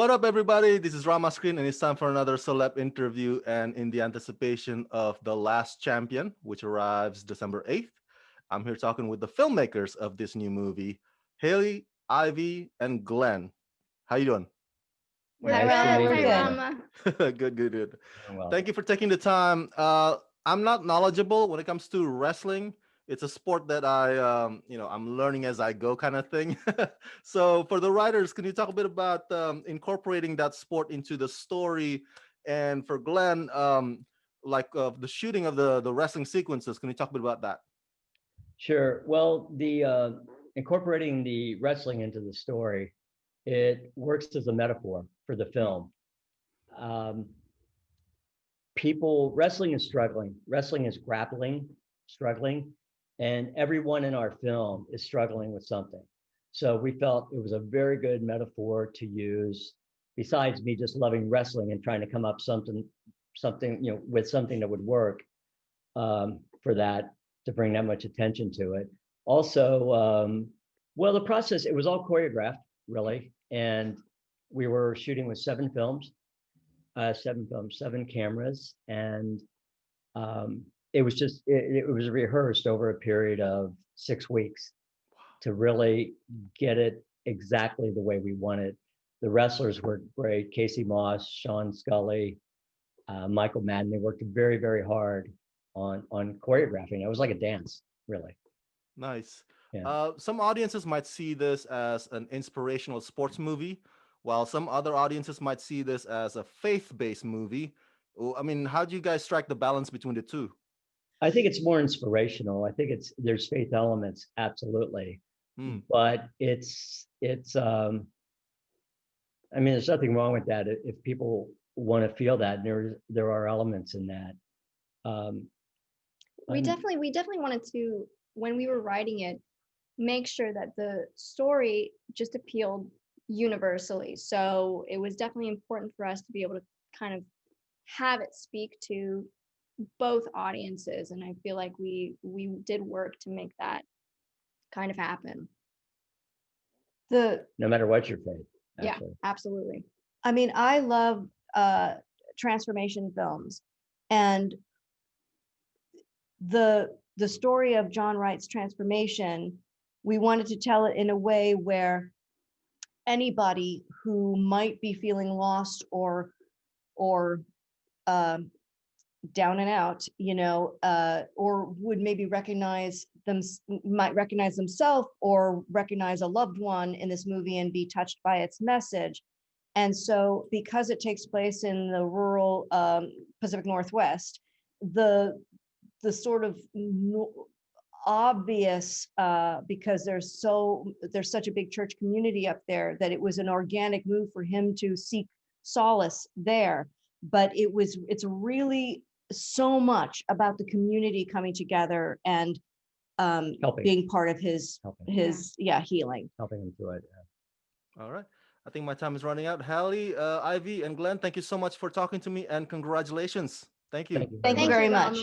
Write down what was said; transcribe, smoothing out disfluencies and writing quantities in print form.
What up, everybody? This is Rama Screen, and it's time for another celeb interview. And in the anticipation of The Last Champion, which arrives December 8th, I'm here talking with the filmmakers of this new movie, Hallie, Ivy, and Glenn. How you doing? We're Nice good. to meet Hi, you. Rama. Good. Doing well. Thank you for taking the time. I'm not knowledgeable when it comes to wrestling. It's a sport that I'm learning as I go, kind of thing. So, for the writers, can you talk a bit about incorporating that sport into the story? And for Glenn, the shooting of the wrestling sequences, can you talk a bit about that? Sure. Well, the incorporating the wrestling into the story, it works as a metaphor for the film. Wrestling is struggling. Wrestling is struggling, and everyone in our film is struggling with something. So we felt it was a very good metaphor to use, besides me just loving wrestling and trying to come up something, with something that would work for that, to bring that much attention to it. Also, the process, it was all choreographed, really. And we were shooting with seven cameras. And it was rehearsed over a period of 6 weeks to really get it exactly the way we wanted. The wrestlers were great. Casey Moss, Sean Scully, Michael Madden. They worked very, very hard on choreographing. It was like a dance, really. Nice. Yeah. Some audiences might see this as an inspirational sports movie, while some other audiences might see this as a faith-based movie. I mean, how do you guys strike the balance between the two? I think it's more inspirational. I think there's faith elements, absolutely. But it's there's nothing wrong with that if people want to feel that. There are elements in that. We definitely wanted to, when we were writing it, make sure that the story just appealed universally. So it was definitely important for us to be able to kind of have it speak to both audiences. And I feel like we did work to make that kind of happen. No matter what your faith. Actually. Yeah, absolutely. I mean, I love transformation films, and the story of John Wright's transformation, we wanted to tell it in a way where anybody who might be feeling lost or down and out, or would maybe might recognize themselves or recognize a loved one in this movie and be touched by its message. And so, because it takes place in the rural Pacific Northwest, the sort of obvious, because there's such a big church community up there, that it was an organic move for him to seek solace there. But it's really so much about the community coming together and being part of his healing. Helping him through it. Yeah. All right. I think my time is running out. Hallie, Ivy, and Glenn, thank you so much for talking to me, and congratulations. Thank you. Thank you very much.